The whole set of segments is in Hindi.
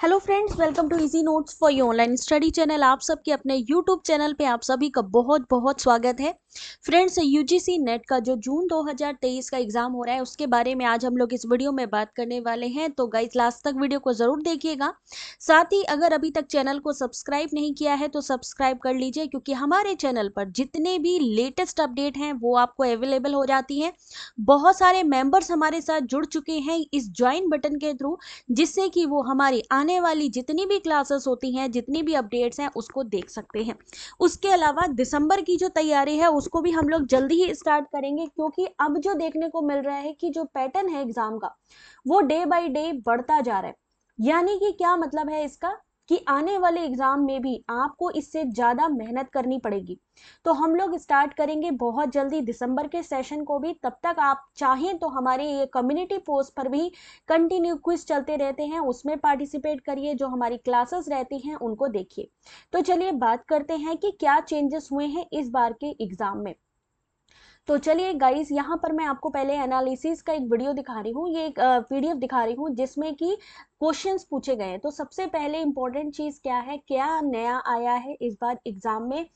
Hello friends, welcome to easy notes for you online study channel. आप सबके अपने यूट्यूब चैनल पे आप सभी का बहुत बहुत स्वागत है। फ्रेंड्स, यूजीसी नेट का जो जून 2023 का एग्जाम हो रहा है उसके बारे में आज हम लोग इस वीडियो में बात करने वाले हैं। तो गाइस, लास्ट तक वीडियो को जरूर देखिएगा। साथ ही अगर अभी तक चैनल को सब्सक्राइब नहीं किया है तो सब्सक्राइब कर लीजिए, क्योंकि हमारे चैनल पर जितने भी लेटेस्ट अपडेट हैं वो आपको अवेलेबल हो जाती हैं। बहुत सारे मेंबर्स हमारे साथ जुड़ चुके हैं इस ज्वाइन बटन के थ्रू, जिससे कि वो हमारी आने वाली जितनी भी क्लासेस होती हैं, जितनी भी अपडेट्स हैं, उसको देख सकते हैं। उसके अलावा दिसंबर की जो तैयारी है उसको भी हम लोग जल्दी ही स्टार्ट करेंगे, क्योंकि अब जो देखने को मिल रहा है कि जो पैटर्न है एग्जाम का वो डे बाय डे बढ़ता जा रहा है। यानी कि क्या मतलब है इसका, कि आने वाले एग्जाम में भी आपको इससे ज्यादा मेहनत करनी पड़ेगी। तो हम लोग स्टार्ट करेंगे बहुत जल्दी दिसंबर के सेशन को भी। तब तक आप चाहें तो हमारे ये कम्युनिटी पोस्ट पर भी कंटिन्यू क्विज चलते रहते हैं, उसमें पार्टिसिपेट करिए। जो हमारी क्लासेस रहती हैं उनको देखिए। तो चलिए बात करते हैं कि क्या चेंजेस हुए हैं इस बार के एग्जाम में। तो चलिए गाइस, यहाँ पर मैं आपको पहले एनालिसिस का एक वीडियो दिखा रही हूँ, ये एक पीडीएफ दिखा रही हूँ जिसमें कि क्वेश्चंस पूछे गए हैं। तो सबसे पहले इंपॉर्टेंट चीज क्या है, क्या नया आया है इस बार एग्जाम में।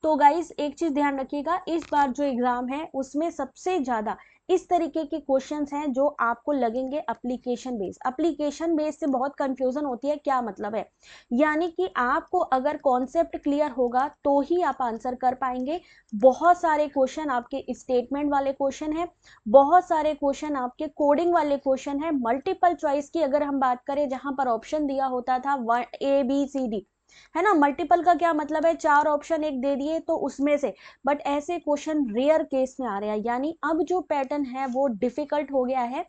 तो गाइस, एक चीज ध्यान रखिएगा, इस बार जो एग्जाम है उसमें सबसे ज्यादा इस तरीके के क्वेश्चंस हैं जो आपको लगेंगे एप्लीकेशन बेस। एप्लीकेशन बेस से बहुत कंफ्यूजन होती है, क्या मतलब है, यानी कि आपको अगर कॉन्सेप्ट क्लियर होगा तो ही आप आंसर कर पाएंगे। बहुत सारे क्वेश्चन आपके स्टेटमेंट वाले क्वेश्चन है, बहुत सारे क्वेश्चन आपके कोडिंग वाले क्वेश्चन है। मल्टीपल चॉइस की अगर हम बात करें, जहां पर ऑप्शन दिया होता था ABCD, है ना। मल्टीपल का क्या मतलब है, चार ऑप्शन एक दे दिए तो उसमें से, बट ऐसे क्वेश्चन रेयर केस में आ रहे हैं। यानी अब जो पैटर्न है वो डिफिकल्ट हो गया है।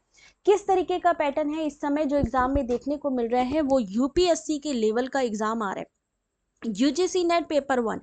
किस तरीके का पैटर्न है इस समय जो एग्जाम में देखने को मिल रहा है, वो यूपीएससी के लेवल का एग्जाम आ रहा है। UGC net paper one.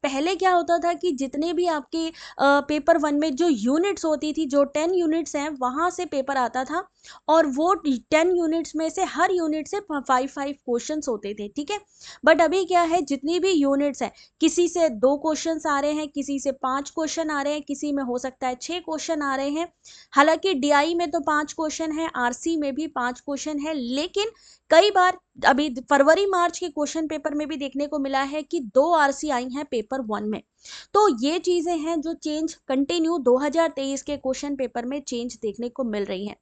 पहले क्या होता था कि जितने भी आपके पेपर वन में जो यूनिट्स होती थी, जो 10 यूनिट्स हैं वहां से पेपर आता था, और वो 10 यूनिट्स में से हर यूनिट से 5 क्वेश्चंस होते थे, ठीक है। बट अभी क्या है, जितनी भी यूनिट्स हैं, किसी से 2 क्वेश्चंस आ रहे हैं, किसी से 5 क्वेश्चन आ रहे हैं, किसी में हो सकता है 6 क्वेश्चन आ रहे हैं। हालांकि डीआई में तो 5 क्वेश्चन है, आरसी में भी 5 क्वेश्चन है, लेकिन कई बार अभी फरवरी मार्च के क्वेश्चन पेपर में भी देखने को मिला है कि 2 आरसी आई हैं पेपर वन में। तो ये चीजें हैं जो चेंज कंटिन्यू 2023 के क्वेश्चन पेपर में चेंज देखने को मिल रही हैं।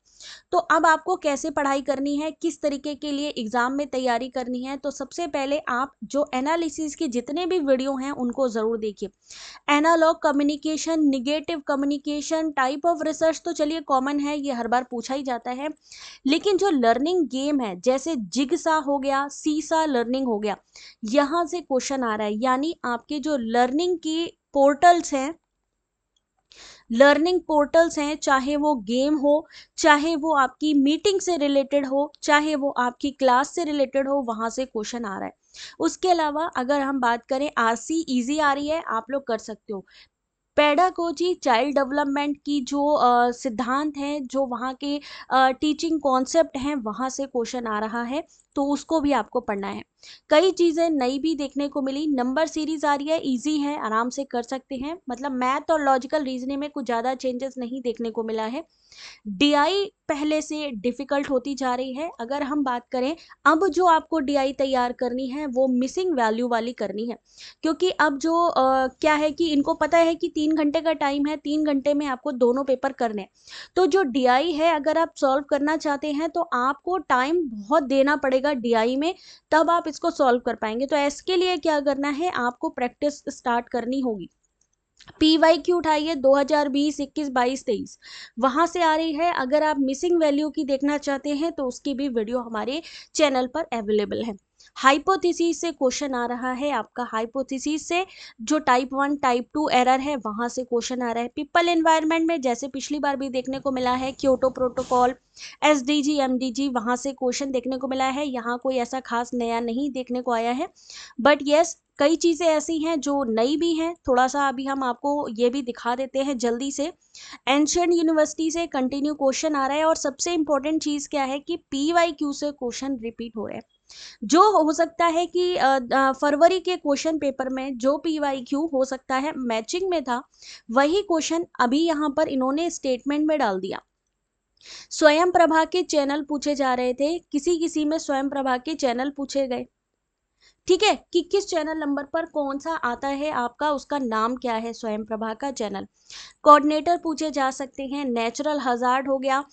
तो अब आपको कैसे पढ़ाई करनी है, किस तरीके के लिए एग्जाम में तैयारी करनी है, तो सबसे पहले आप जो एनालिसिस के जितने भी वीडियो हैं उनको जरूर देखिए। Analog communication, negative communication, type of research तो चलिए कॉमन है, ये हर बार पूछा ही जाता है। लेकिन जो लर्निंग गेम है, जैसे जिगसा हो गया, सीसा लर्निंग हो गया, यहां से क्वेश्चन आ रहा है। यानी आपके जो लर्निंग की पोर्टल्स हैं, चाहे वो गेम हो, चाहे वो आपकी मीटिंग से रिलेटेड हो, चाहे वो आपकी क्लास से रिलेटेड हो, वहां से क्वेश्चन आ रहा है। उसके अलावा अगर हम बात करें, आरसी इजी आ रही है, आप लोग कर सकते हो। पेडागोजी, चाइल्ड डेवलपमेंट की जो सिद्धांत हैं, जो वहाँ के टीचिंग कॉन्सेप्ट हैं, वहाँ से क्वेश्चन आ रहा है, तो उसको भी आपको पढ़ना है। कई चीज़ें नई भी देखने को मिली, नंबर सीरीज आ रही है, इजी है, आराम से कर सकते हैं। मतलब मैथ और लॉजिकल रीजनिंग में कुछ ज़्यादा चेंजेस नहीं देखने को मिला है। डीआई पहले से डिफिकल्ट होती जा रही है। अगर हम बात करें, अब जो आपको डीआई तैयार करनी है वो मिसिंग वैल्यू वाली करनी है, क्योंकि अब जो क्या है कि इनको पता है कि 3 घंटे का टाइम है, 3 घंटे में आपको दोनों पेपर करने हैं। तो जो डीआई है, अगर आप सॉल्व करना चाहते हैं तो आपको टाइम बहुत देना पड़ेगा डीआई में, तब आप इसको सॉल्व कर पाएंगे। तो इसके लिए क्या करना है, आपको प्रैक्टिस स्टार्ट करनी होगी। पीवाईक्यू उठाइए 2020, 21, 22, 23, वहां से आ रही है। अगर आप मिसिंग वैल्यू की देखना चाहते हैं तो उसकी भी वीडियो हमारे चैनल पर अवेलेबल है। हाइपोथेसिस से क्वेश्चन आ रहा है आपका, हाइपोथेसिस से जो टाइप 1 टाइप 2 एरर है वहां से क्वेश्चन आ रहा है। पीपल एनवायरनमेंट में जैसे पिछली बार भी देखने को मिला है, क्योटो प्रोटोकॉल, एसडीजी, एमडीजी, वहां से क्वेश्चन देखने को मिला है। यहाँ कोई ऐसा खास नया नहीं देखने को आया है, बट यस, कई चीजें ऐसी हैं जो नई भी हैं। थोड़ा सा अभी हम आपको ये भी दिखा देते हैं जल्दी से। एंशियंट यूनिवर्सिटी से कंटिन्यू क्वेश्चन आ रहा है, और सबसे इंपॉर्टेंट चीज क्या है कि पीवाईक्यू से क्वेश्चन रिपीट हो रहे हैं। जो हो सकता है कि फरवरी के क्वेश्चन पेपर में जो पीवाईक्यू हो सकता है मैचिंग में था, वही क्वेश्चन अभी यहाँ पर इन्होंने स्टेटमेंट में डाल दिया। स्वयं प्रभा के चैनल पूछे जा रहे थे, किसी किसी में स्वयं प्रभा के चैनल पूछे गए। ठीक है, कि किस चैनल नंबर पर कौन सा आता है आपका, उसका नाम क्या है स्वयं प्रभा का चैनल। कोऑर्डिनेटर पूछे जा सकते हैं। नेचुरल हजार्ड हो गया।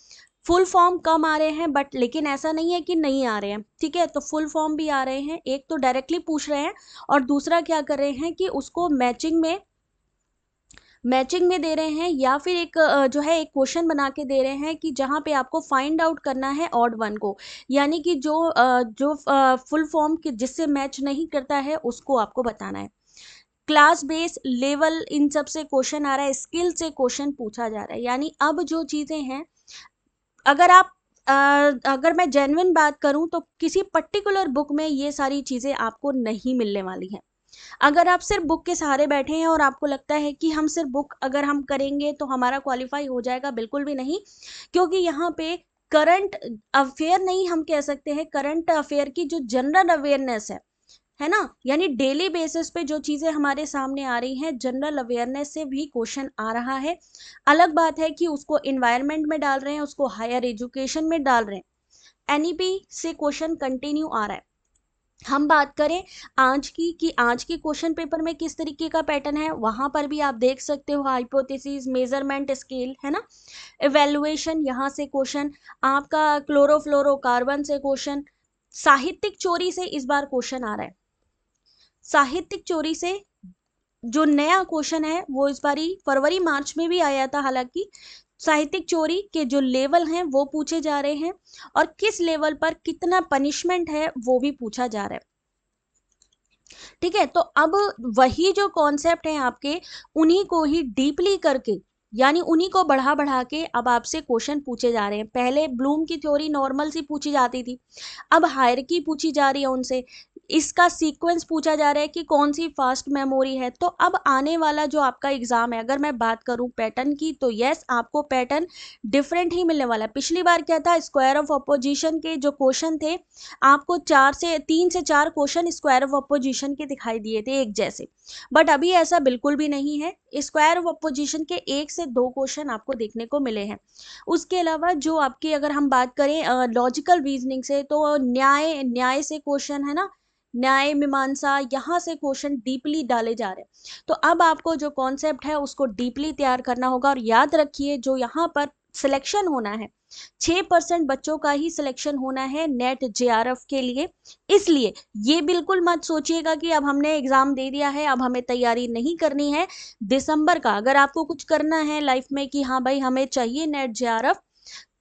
फुल फॉर्म कम आ रहे हैं बट लेकिन ऐसा नहीं है कि नहीं आ रहे हैं, ठीक है, तो फुल फॉर्म भी आ रहे हैं। एक तो डायरेक्टली पूछ रहे हैं और दूसरा क्या कर रहे हैं कि उसको मैचिंग में दे रहे हैं, या फिर एक जो है एक क्वेश्चन बना के दे रहे हैं कि जहाँ पे आपको फाइंड आउट करना है ऑड वन को, यानी कि जो फुल फॉर्म के जिससे मैच नहीं करता है उसको आपको बताना है। क्लास बेस लेवल इन सब से क्वेश्चन आ रहा है, स्किल से क्वेश्चन पूछा जा रहा है। यानी अब जो चीजें हैं, अगर आप अगर मैं जेन्युइन बात करूं तो किसी पर्टिकुलर बुक में ये सारी चीजें आपको नहीं मिलने वाली हैं। अगर आप सिर्फ बुक के सहारे बैठे हैं और आपको लगता है कि हम सिर्फ बुक अगर हम करेंगे तो हमारा क्वालिफाई हो जाएगा, बिल्कुल भी नहीं। क्योंकि यहाँ पे करंट अफेयर नहीं, हम कह सकते हैं करंट अफेयर की जो जनरल अवेयरनेस है ना, यानी डेली बेसिस पे जो चीजें हमारे सामने आ रही हैं, जनरल अवेयरनेस से भी क्वेश्चन आ रहा है। अलग बात है कि उसको इन्वायरमेंट में डाल रहे हैं, उसको हायर एजुकेशन में डाल रहे हैं, एनईपी से क्वेश्चन कंटिन्यू आ रहा है। हम बात करें आज की कि आज के क्वेश्चन पेपर में किस तरीके का पैटर्न है, वहां पर भी आप देख सकते हो हाइपोथेसिस, मेजरमेंट स्केल, है ना, इवेल्युएशन, यहाँ से क्वेश्चन आपका क्लोरोफ्लोरोकार्बन से क्वेश्चन, साहित्यिक चोरी से इस बार क्वेश्चन आ रहा है। साहित्यिक चोरी से जो नया क्वेश्चन है वो इस बारी फरवरी मार्च में भी आया था, हालांकि साहित्यिक चोरी के जो लेवल हैं वो पूछे जा रहे हैं और किस लेवल पर कितना पनिशमेंट है वो भी पूछा जा रहा है। ठीक है, तो अब वही जो कॉन्सेप्ट है आपके, उन्हीं को ही डीपली करके, यानी उन्हीं को बढ़ा बढ़ा के अब आपसे क्वेश्चन पूछे जा रहे हैं। पहले ब्लूम की थ्योरी नॉर्मल सी पूछी जाती थी, अब हायरार्की पूछी जा रही है उनसे, इसका सीक्वेंस पूछा जा रहा है कि कौन सी फास्ट मेमोरी है। तो अब आने वाला जो आपका एग्जाम है, अगर मैं बात करूं पैटर्न की, तो यस आपको पैटर्न डिफरेंट ही मिलने वाला है। पिछली बार क्या था, स्क्वायर ऑफ अपोजिशन के जो क्वेश्चन थे, आपको 3 से 4 क्वेश्चन स्क्वायर ऑफ अपोजिशन के दिखाई दिए थे एक जैसे, बट अभी ऐसा बिल्कुल भी नहीं है। स्क्वायर ऑफ अपोजिशन के 1 से 2 क्वेश्चन आपको देखने को मिले हैं। उसके अलावा जो आपकी अगर हम बात करें लॉजिकल रीजनिंग से, तो न्याय से क्वेश्चन है ना, न्याय मीमांसा, यहाँ से क्वेश्चन डीपली डाले जा रहे हैं। तो अब आपको जो कॉन्सेप्ट है उसको डीपली तैयार करना होगा। और याद रखिए जो यहाँ पर सिलेक्शन होना है, 6% बच्चों का ही सिलेक्शन होना है नेट जेआरएफ के लिए। इसलिए ये बिल्कुल मत सोचिएगा कि अब हमने एग्जाम दे दिया है अब हमें तैयारी नहीं करनी है। दिसंबर का अगर आपको कुछ करना है लाइफ में कि हाँ भाई हमें चाहिए नेट जेआरएफ,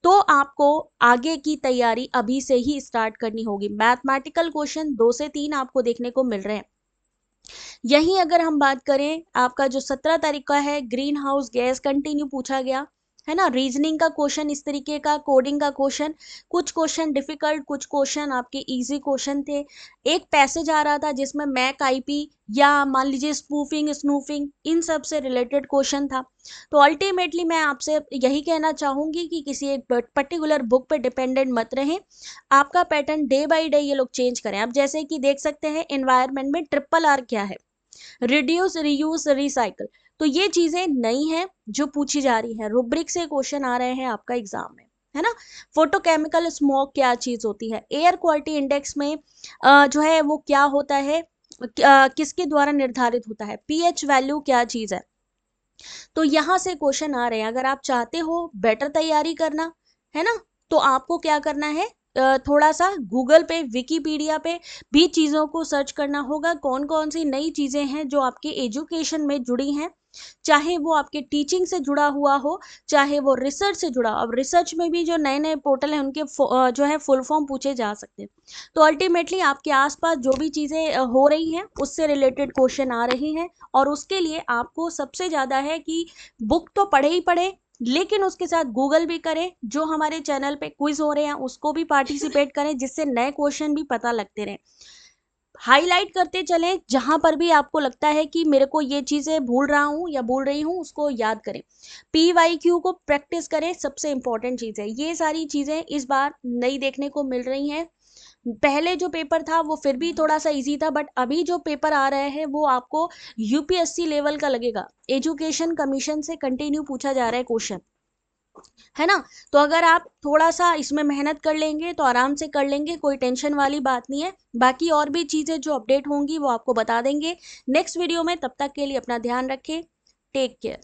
तो आपको आगे की तैयारी अभी से ही स्टार्ट करनी होगी। मैथमेटिकल क्वेश्चन 2 से 3 आपको देखने को मिल रहे हैं। यही अगर हम बात करें आपका जो 17 तारीख का है, ग्रीन हाउस गैस कंटिन्यू पूछा गया है ना, रीजनिंग का क्वेश्चन इस तरीके का, कोडिंग का क्वेश्चन, कुछ क्वेश्चन डिफिकल्ट, कुछ क्वेश्चन आपके इजी क्वेश्चन थे। एक पैसेज आ रहा था जिसमें मैक आईपी या मान लीजिए स्पूफिंग स्नूफिंग इन सब से रिलेटेड क्वेश्चन था। तो अल्टीमेटली मैं आपसे यही कहना चाहूंगी कि किसी एक पर्टिकुलर बुक पे डिपेंडेंट मत रहें, आपका पैटर्न डे बाय डे ये लोग चेंज करें। आप जैसे कि देख सकते हैं एनवायरनमेंट में ट्रिपल आर क्या है, रिड्यूस रीयूज रिसाइकल, तो ये चीजें नई हैं जो पूछी जा रही हैं। रुब्रिक से क्वेश्चन आ रहे हैं आपका एग्जाम में, है ना। फोटोकेमिकल स्मोक क्या चीज होती है, एयर क्वालिटी इंडेक्स में जो है वो क्या होता है, किसके द्वारा निर्धारित होता है, पीएच वैल्यू क्या चीज है। तो यहाँ से क्वेश्चन आ रहे हैं। अगर आप चाहते हो बेटर तैयारी करना, है ना, तो आपको क्या करना है, थोड़ा सा गूगल पे, विकीपीडिया पे भी चीज़ों को सर्च करना होगा, कौन कौन सी नई चीज़ें हैं जो आपके एजुकेशन में जुड़ी हैं, चाहे वो आपके टीचिंग से जुड़ा हुआ हो, चाहे वो रिसर्च से जुड़ा। अब रिसर्च में भी जो नए नए पोर्टल हैं उनके जो है फुल फॉर्म पूछे जा सकते हैं। तो अल्टीमेटली आपके आसपास जो भी चीज़ें हो रही हैं उससे रिलेटेड क्वेश्चन आ रही हैं, और उसके लिए आपको सबसे ज़्यादा है कि बुक तो पढ़े ही पढ़े, लेकिन उसके साथ गूगल भी करें, जो हमारे चैनल पे क्विज हो रहे हैं उसको भी पार्टिसिपेट करें, जिससे नए क्वेश्चन भी पता लगते रहें। हाईलाइट करते चलें, जहां पर भी आपको लगता है कि मेरे को ये चीजें भूल रहा हूं या भूल रही हूं उसको याद करें। पीवाईक्यू को प्रैक्टिस करें, सबसे इंपॉर्टेंट चीज है। ये सारी चीजें इस बार नई देखने को मिल रही हैं। पहले जो पेपर था वो फिर भी थोड़ा सा इजी था, बट अभी जो पेपर आ रहे हैं वो आपको यूपीएससी लेवल का लगेगा। एजुकेशन कमीशन से कंटिन्यू पूछा जा रहा है क्वेश्चन, है ना। तो अगर आप थोड़ा सा इसमें मेहनत कर लेंगे तो आराम से कर लेंगे, कोई टेंशन वाली बात नहीं है। बाकी और भी चीज़ें जो अपडेट होंगी वो आपको बता देंगे नेक्स्ट वीडियो में। तब तक के लिए अपना ध्यान रखें। Take care.